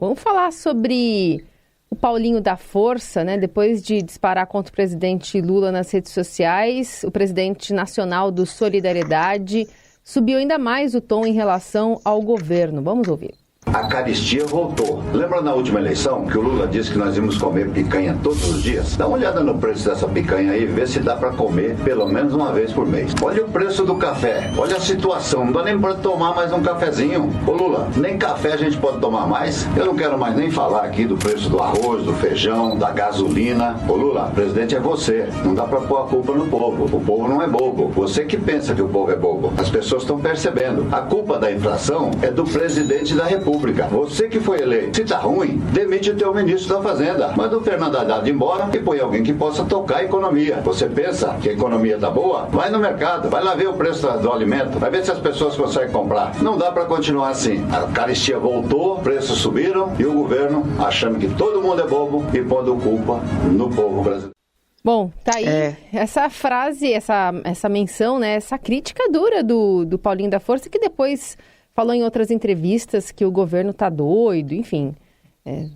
Vamos falar sobre o Paulinho da Força, né? Depois de disparar contra o presidente Lula nas redes sociais, o presidente nacional do Solidariedade subiu ainda mais o tom em relação ao governo. Vamos ouvir. A caristia voltou. Lembra na última eleição que o Lula disse que nós íamos comer picanha todos os dias? Dá uma olhada no preço dessa picanha aí e vê se dá para comer pelo menos uma vez por mês. Olha o preço do café, olha a situação, não dá nem para tomar mais um cafezinho. Ô Lula, nem café a gente pode tomar mais? Eu não quero mais nem falar aqui do preço do arroz, do feijão, da gasolina. Ô Lula, presidente é você, não dá para pôr a culpa no povo. O povo não é bobo. Você que pensa que o povo é bobo. As pessoas estão percebendo. A culpa da inflação é do presidente da República. Você que foi eleito. Se tá ruim, demite o teu ministro da Fazenda. Manda o Fernando Haddad embora e põe alguém que possa tocar a economia. Você pensa que a economia tá boa? Vai no mercado, vai lá ver o preço do alimento, vai ver se as pessoas conseguem comprar. Não dá para continuar assim. A caristia voltou, preços subiram e o governo achando que todo mundo é bobo e pondo culpa no povo brasileiro. Bom, tá aí essa frase, essa menção, né? Essa crítica dura do Paulinho da Força, que depois falou em outras entrevistas que o governo tá doido, enfim,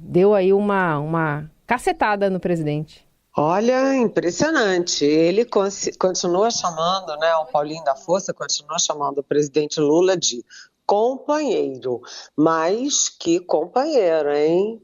deu aí uma cacetada no presidente. Olha, impressionante. Ele continua chamando, né, o Paulinho da Força continua chamando o presidente Lula de companheiro. Mas que companheiro, hein?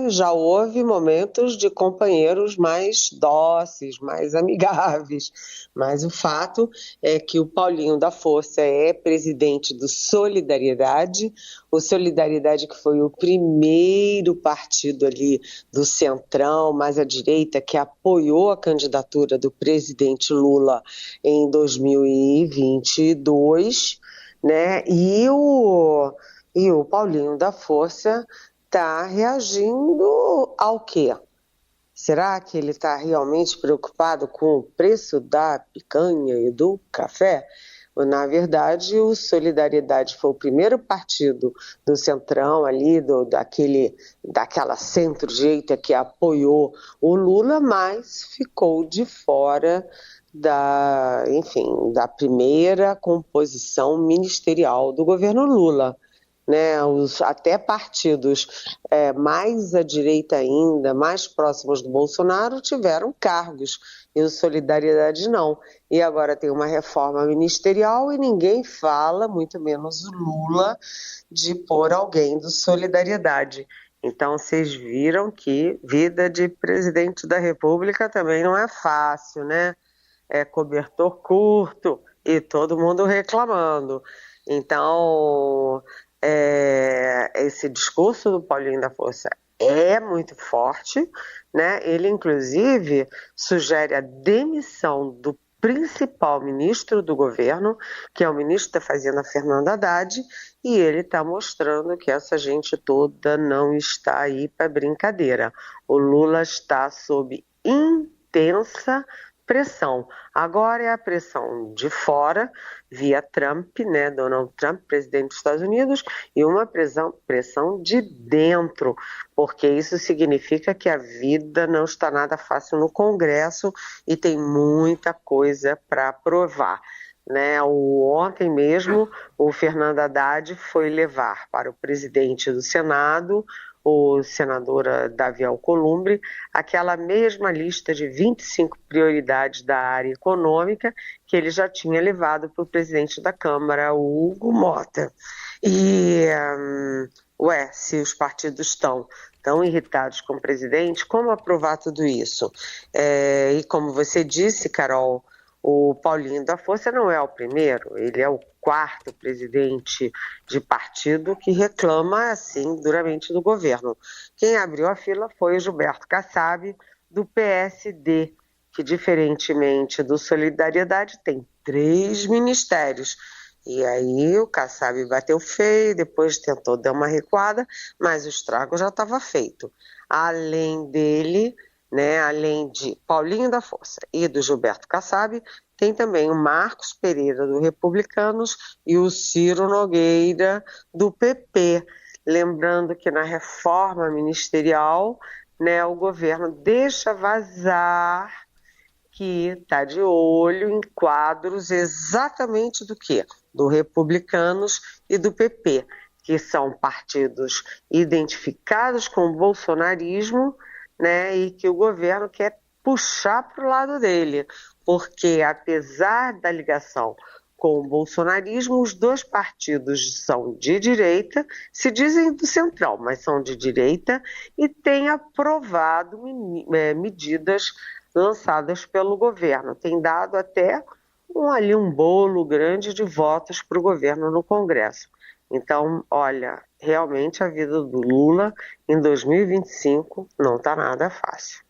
Já houve momentos de companheiros mais dóceis, mais amigáveis, mas o fato é que o Paulinho da Força é presidente do Solidariedade, o Solidariedade que foi o primeiro partido ali do Centrão, mais à direita, que apoiou a candidatura do presidente Lula em 2022, né? E o Paulinho da Força está reagindo ao quê? Será que ele está realmente preocupado com o preço da picanha e do café? Na verdade, o Solidariedade foi o primeiro partido do Centrão ali, daquela centro-direita que apoiou o Lula, mas ficou de fora da primeira composição ministerial do governo Lula. Né, até partidos mais à direita ainda, mais próximos do Bolsonaro, tiveram cargos, e o Solidariedade não. E agora tem uma reforma ministerial e ninguém fala, muito menos o Lula, de pôr alguém do Solidariedade. Então vocês viram que vida de presidente da República também não é fácil, né? É cobertor curto e todo mundo reclamando. Então esse discurso do Paulinho da Força é muito forte, né? Ele, inclusive, sugere a demissão do principal ministro do governo, que é o ministro da Fazenda, Fernando Haddad, e ele está mostrando que essa gente toda não está aí para brincadeira. O Lula está sob intensa pressão. Agora é a pressão de fora, via Trump, né, Donald Trump, presidente dos Estados Unidos, e uma pressão de dentro, porque isso significa que a vida não está nada fácil no Congresso e tem muita coisa para provar. Né, ontem mesmo, o Fernando Haddad foi levar para o presidente do Senado, o senador Davi Alcolumbre, aquela mesma lista de 25 prioridades da área econômica que ele já tinha levado para o presidente da Câmara, o Hugo Mota. E, se os partidos estão tão irritados com o presidente, como aprovar tudo isso? E como você disse, Carol, o Paulinho da Força não é o primeiro, ele é o quarto presidente de partido que reclama, assim, duramente do governo. Quem abriu a fila foi o Gilberto Kassab, do PSD, que, diferentemente do Solidariedade, tem 3 ministérios. E aí o Kassab bateu feio, depois tentou dar uma recuada, mas o estrago já estava feito. Além dele, né, além de Paulinho da Força e do Gilberto Kassab, tem também o Marcos Pereira, do Republicanos, e o Ciro Nogueira, do PP. Lembrando que na reforma ministerial, né, o governo deixa vazar que está de olho em quadros exatamente do quê? Do Republicanos e do PP, que são partidos identificados com o bolsonarismo, né, e que o governo quer puxar para o lado dele, porque apesar da ligação com o bolsonarismo, os dois partidos são de direita, se dizem do centrão, mas são de direita e têm aprovado medidas lançadas pelo governo. Tem dado até um bolo grande de votos para o governo no Congresso. Então, olha, realmente a vida do Lula em 2025 não está nada fácil.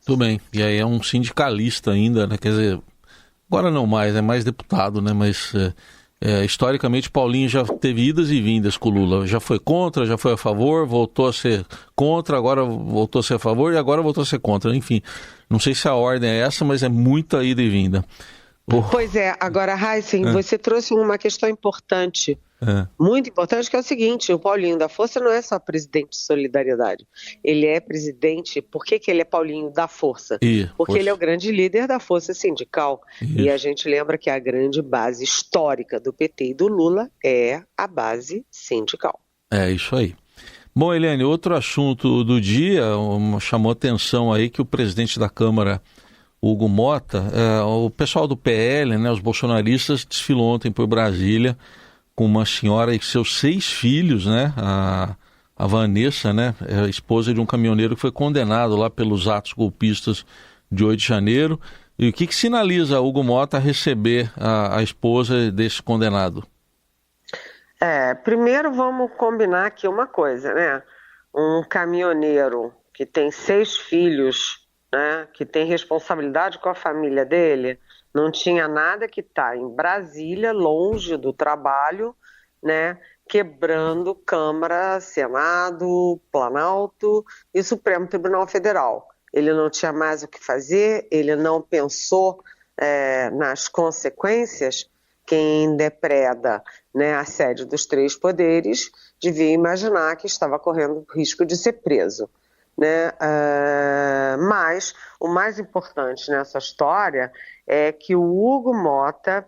Tudo bem, e aí é um sindicalista ainda, né? Quer dizer, agora não mais, é mais deputado, né? Mas historicamente Paulinho já teve idas e vindas com o Lula. Já foi contra, já foi a favor, voltou a ser contra, agora voltou a ser a favor e agora voltou a ser contra. Enfim, não sei se a ordem é essa, mas é muita ida e vinda. Pois é, agora, Heisen, você trouxe uma questão importante, muito importante, que é o seguinte: o Paulinho da Força não é só presidente de Solidariedade, ele é presidente. Por que ele é Paulinho da Força? Porque ele é o grande líder da Força Sindical. Isso. E a gente lembra que a grande base histórica do PT e do Lula é a base sindical. É isso aí. Bom, Eliane, outro assunto do dia, chamou atenção aí que o presidente da Câmara, Hugo Motta, o pessoal do PL, né, os bolsonaristas, desfilou ontem por Brasília com uma senhora e seus 6 filhos, né, a Vanessa, né, esposa de um caminhoneiro que foi condenado lá pelos atos golpistas de 8 de janeiro. E o que sinaliza Hugo Motta receber a esposa desse condenado? Primeiro vamos combinar aqui uma coisa, né? Um caminhoneiro que tem 6 filhos, né, que tem responsabilidade com a família dele, não tinha nada que estar em Brasília, longe do trabalho, né, quebrando Câmara, Senado, Planalto e Supremo Tribunal Federal. Ele não tinha mais o que fazer, ele não pensou nas consequências. Quem depreda, né, a sede dos 3 poderes devia imaginar que estava correndo risco de ser preso. Né? Mas o mais importante nessa história é que o Hugo Motta,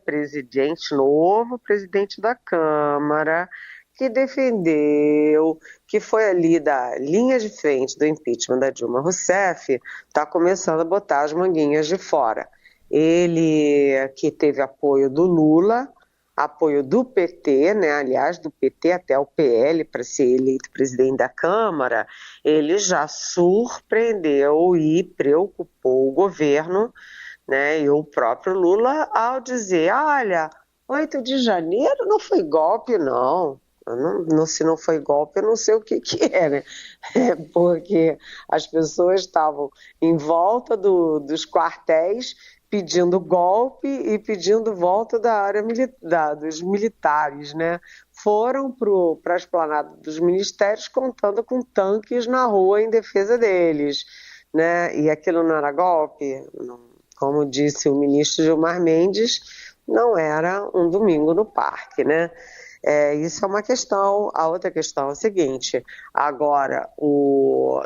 novo presidente da Câmara, que defendeu, que foi ali da linha de frente do impeachment da Dilma Rousseff, está começando a botar as manguinhas de fora. Ele, que teve apoio do Lula, apoio do PT, né? Aliás, do PT até o PL para ser eleito presidente da Câmara, ele já surpreendeu e preocupou o governo, né, e o próprio Lula ao dizer: olha, 8 de janeiro não foi golpe, não. Se não foi golpe, eu não sei o que é, né? Porque as pessoas estavam em volta dos quartéis pedindo golpe e pedindo volta da área dos militares, né? Foram para a esplanada dos ministérios contando com tanques na rua em defesa deles, né? E aquilo não era golpe? Como disse o ministro Gilmar Mendes, não era um domingo no parque, né? Isso é uma questão. A outra questão é a seguinte: agora,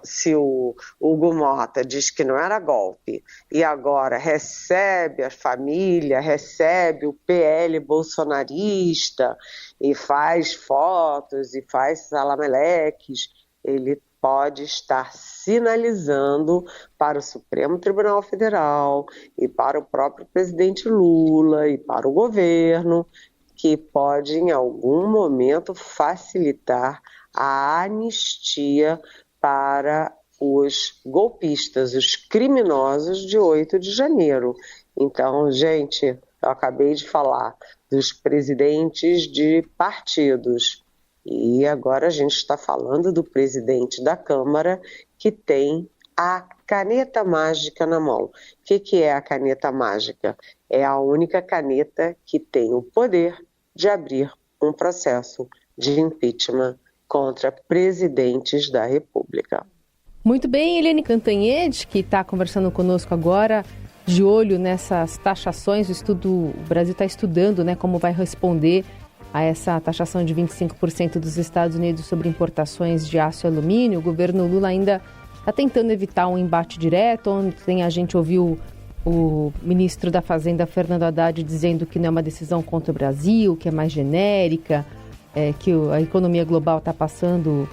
se o Hugo Motta diz que não era golpe e agora recebe a família, recebe o PL bolsonarista e faz fotos e faz salameleques, ele pode estar sinalizando para o Supremo Tribunal Federal e para o próprio presidente Lula e para o governo que pode, em algum momento, facilitar a anistia para os golpistas, os criminosos de 8 de janeiro. Então, gente, eu acabei de falar dos presidentes de partidos e agora a gente está falando do presidente da Câmara que tem a caneta mágica na mão. O que é a caneta mágica? É a única caneta que tem o poder de abrir um processo de impeachment contra presidentes da República. Muito bem, Eliane Cantanhede, que está conversando conosco agora, de olho nessas taxações. O Brasil está estudando, né, como vai responder a essa taxação de 25% dos Estados Unidos sobre importações de aço e alumínio. O governo Lula ainda está tentando evitar um embate direto. Ontem a gente ouviu o ministro da Fazenda, Fernando Haddad, dizendo que não é uma decisão contra o Brasil, que é mais genérica. que a economia global está passando,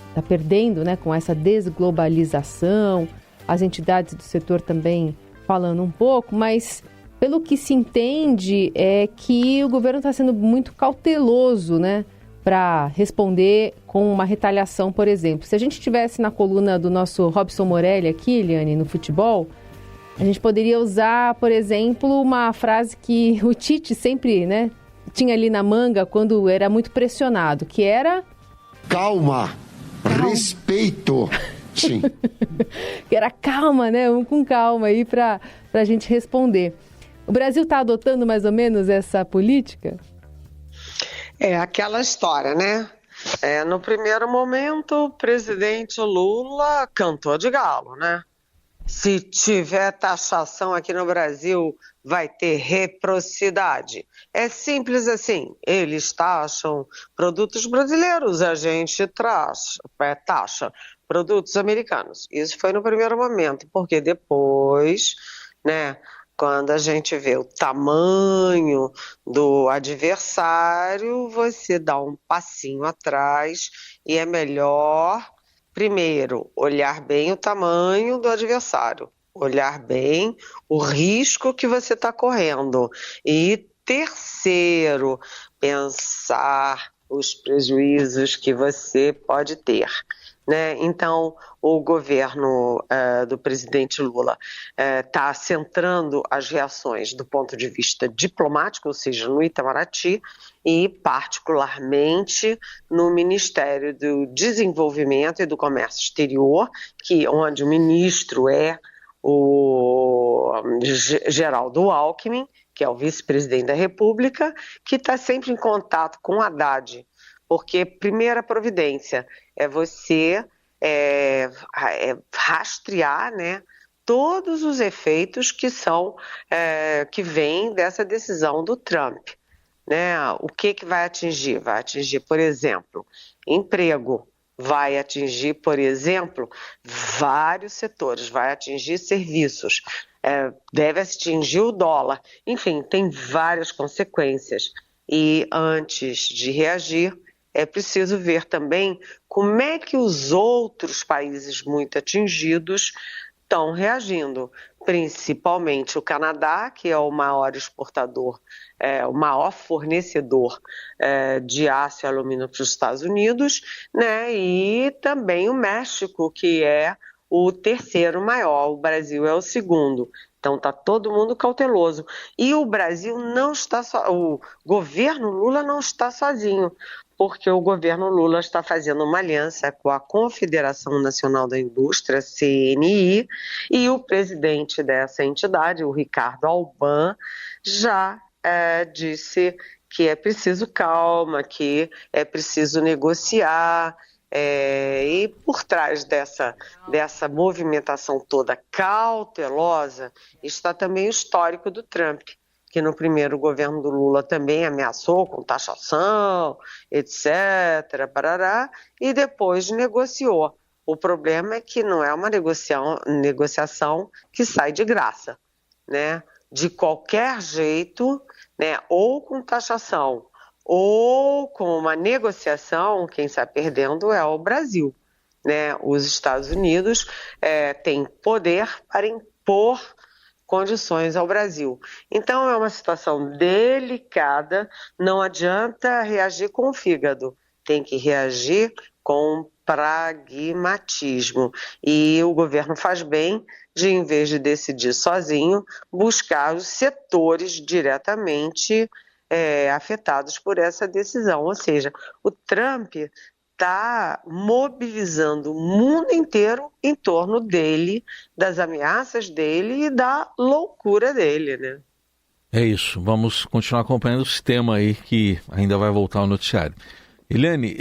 está perdendo, né, com essa desglobalização, as entidades do setor também falando um pouco, mas pelo que se entende é que o governo está sendo muito cauteloso, né, para responder com uma retaliação, por exemplo. Se a gente tivesse na coluna do nosso Robson Morelli aqui, Eliane, no futebol, a gente poderia usar, por exemplo, uma frase que o Tite sempre, né, tinha ali na manga quando era muito pressionado, que era... Calma. Respeito. Sim. Que era calma, né? Com calma aí para a gente responder. O Brasil está adotando mais ou menos essa política? É aquela história, né? No primeiro momento, o presidente Lula cantou de galo, né? Se tiver taxação aqui no Brasil, vai ter reciprocidade. É simples assim, eles taxam produtos brasileiros, a gente taxa produtos americanos. Isso foi no primeiro momento, porque depois, né, quando a gente vê o tamanho do adversário, você dá um passinho atrás e é melhor... Primeiro, olhar bem o tamanho do adversário, olhar bem o risco que você está correndo. E terceiro, pensar os prejuízos que você pode ter, né? Então, o governo do presidente Lula está centrando as reações do ponto de vista diplomático, ou seja, no Itamaraty, e particularmente no Ministério do Desenvolvimento e do Comércio Exterior, onde o ministro é o Geraldo Alckmin, que é o vice-presidente da República, que está sempre em contato com o Haddad, porque primeira providência é você rastrear, né, todos os efeitos que vêm dessa decisão do Trump. Né? O que vai atingir? Vai atingir, por exemplo, emprego, vai atingir, por exemplo, vários setores, vai atingir serviços, deve atingir o dólar, enfim, tem várias consequências. E antes de reagir, é preciso ver também como é que os outros países muito atingidos estão reagindo, principalmente o Canadá, que é o maior exportador, o maior fornecedor de aço e alumínio para os Estados Unidos, né? E também o México, que é o terceiro maior, o Brasil é o segundo. Então está todo mundo cauteloso. E o Brasil não está o governo Lula não está sozinho, porque o governo Lula está fazendo uma aliança com a Confederação Nacional da Indústria, CNI, e o presidente dessa entidade, o Ricardo Alban, já disse que é preciso calma, que é preciso negociar, e por trás dessa movimentação toda cautelosa está também o histórico do Trump, que no primeiro governo do Lula também ameaçou com taxação, etc., parará, e depois negociou. O problema é que não é uma negociação que sai de graça, né? De qualquer jeito, né? Ou com taxação, ou com uma negociação, quem sai perdendo é o Brasil, né? Os Estados Unidos têm poder para impor condições ao Brasil. Então é uma situação delicada, não adianta reagir com o fígado, tem que reagir com pragmatismo. E o governo faz bem de, em vez de decidir sozinho, buscar os setores diretamente afetados por essa decisão. Ou seja, o Trump está mobilizando o mundo inteiro em torno dele, das ameaças dele e da loucura dele, né? É isso, vamos continuar acompanhando esse tema aí que ainda vai voltar ao noticiário. Eliane,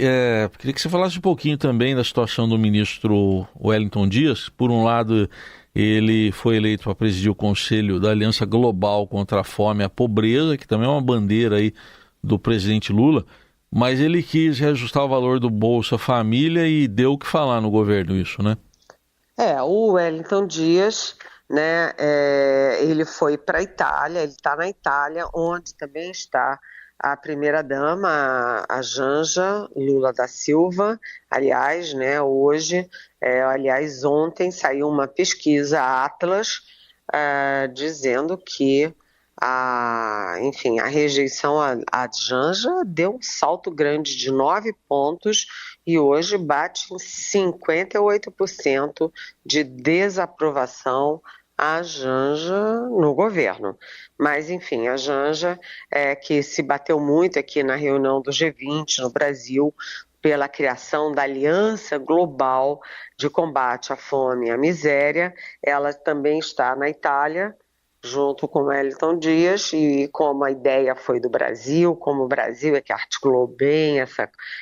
queria que você falasse um pouquinho também da situação do ministro Wellington Dias. Por um lado, ele foi eleito para presidir o Conselho da Aliança Global contra a Fome e a Pobreza, que também é uma bandeira aí do presidente Lula, mas ele quis reajustar o valor do Bolsa Família e deu o que falar no governo isso, né? O Wellington Dias, né, ele foi para a Itália, ele está na Itália, onde também está a primeira-dama, a Janja Lula da Silva. Aliás, né, ontem saiu uma pesquisa Atlas dizendo que a rejeição à Janja deu um salto grande de 9 pontos e hoje bate em 58% de desaprovação a Janja no governo. Mas, enfim, a Janja que se bateu muito aqui na reunião do G20 no Brasil pela criação da Aliança Global de Combate à Fome e à Miséria. Ela também está na Itália, junto com Wellington Dias, e como a ideia foi do Brasil, como o Brasil é que articulou bem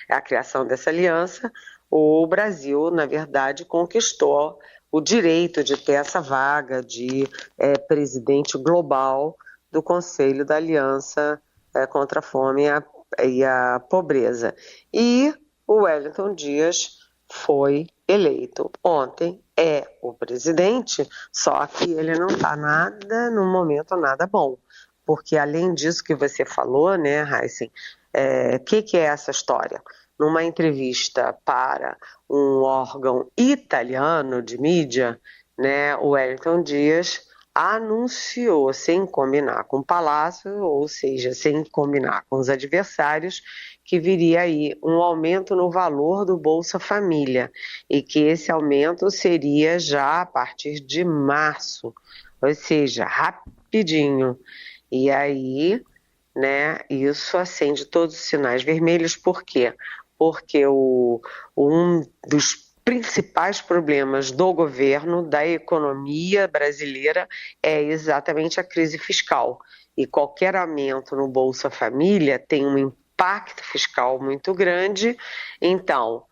a criação dessa aliança, o Brasil, na verdade, conquistou o direito de ter essa vaga de presidente global do Conselho da Aliança contra a Fome e a Pobreza. E o Wellington Dias foi eleito. Ontem é o presidente, só que ele não está no momento nada bom. Porque além disso que você falou, né, Heisen, que é essa história? Numa entrevista para um órgão italiano de mídia, né, o Wellington Dias anunciou, sem combinar com o Palácio, ou seja, sem combinar com os adversários, que viria aí um aumento no valor do Bolsa Família e que esse aumento seria já a partir de março, ou seja, rapidinho. E aí, né, isso acende todos os sinais vermelhos. Por quê? Porque um dos principais problemas do governo, da economia brasileira, é exatamente a crise fiscal. E qualquer aumento no Bolsa Família tem um impacto fiscal muito grande. Então,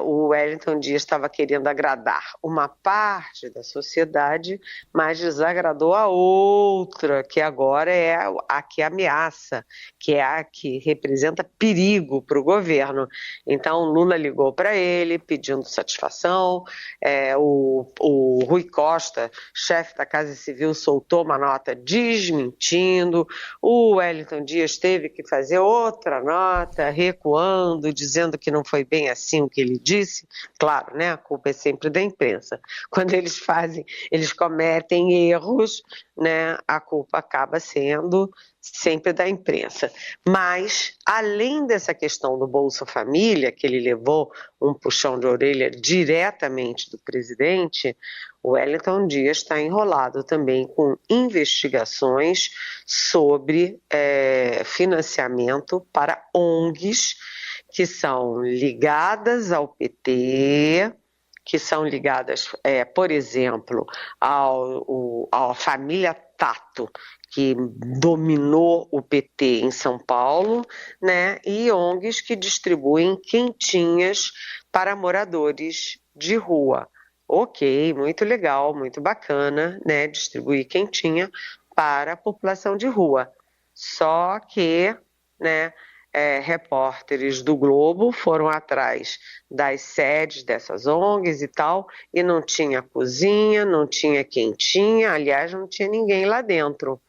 o Wellington Dias estava querendo agradar uma parte da sociedade, mas desagradou a outra, que agora é a que ameaça, que é a que representa perigo para o governo. Então, Lula ligou para ele pedindo satisfação, o Rui Costa, chefe da Casa Civil, soltou uma nota desmentindo, o Wellington Dias teve que fazer outra nota, recuando, dizendo que não foi bem assim o que ele disse. Claro, né? A culpa é sempre da imprensa. Quando eles cometem erros, né? A culpa acaba sendo sempre da imprensa. Mas, além dessa questão do Bolsa Família, que ele levou um puxão de orelha diretamente do presidente, o Wellington Dias está enrolado também com investigações sobre financiamento para ONGs que são ligadas ao PT, que são ligadas, por exemplo, à família Tato, que dominou o PT em São Paulo, né? E ONGs que distribuem quentinhas para moradores de rua. Ok, muito legal, muito bacana, né? Distribuir quentinha para a população de rua. Só que, né? Repórteres do Globo foram atrás das sedes dessas ONGs e tal, e não tinha cozinha, não tinha quentinha, aliás, não tinha ninguém lá dentro,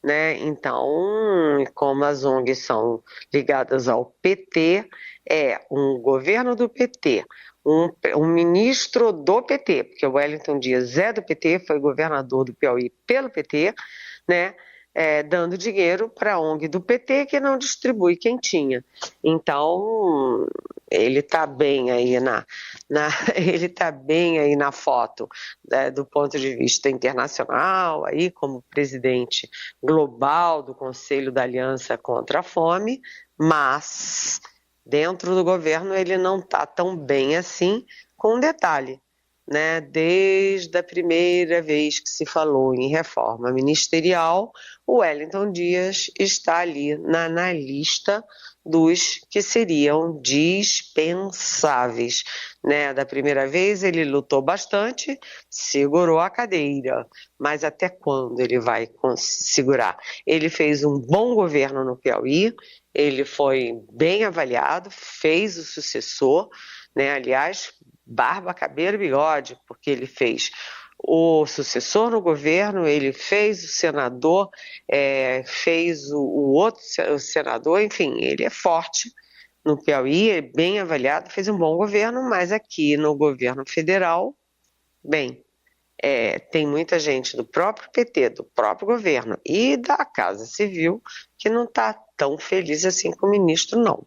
né? Então, como as ONGs são ligadas ao PT, um governo do PT, um ministro do PT, porque o Wellington Dias é do PT, foi governador do Piauí pelo PT, né? Dando dinheiro para a ONG do PT que não distribui quentinha. Então, ele está bem aí ele tá bem aí na foto, né, do ponto de vista internacional, aí como presidente global do Conselho da Aliança contra a Fome, mas dentro do governo ele não está tão bem assim, com um detalhe. Né, desde a primeira vez que se falou em reforma ministerial, o Wellington Dias está ali na lista dos que seriam dispensáveis. Né? Da primeira vez ele lutou bastante, segurou a cadeira, mas até quando ele vai segurar? Ele fez um bom governo no Piauí, ele foi bem avaliado, fez o sucessor, né? Aliás, barba, cabelo e bigode, porque ele fez o sucessor no governo, ele fez o senador, fez o outro o senador, enfim, ele é forte no Piauí, é bem avaliado, fez um bom governo, mas aqui no governo federal, bem, tem muita gente do próprio PT, do próprio governo e da Casa Civil que não está tão feliz assim com o ministro, não.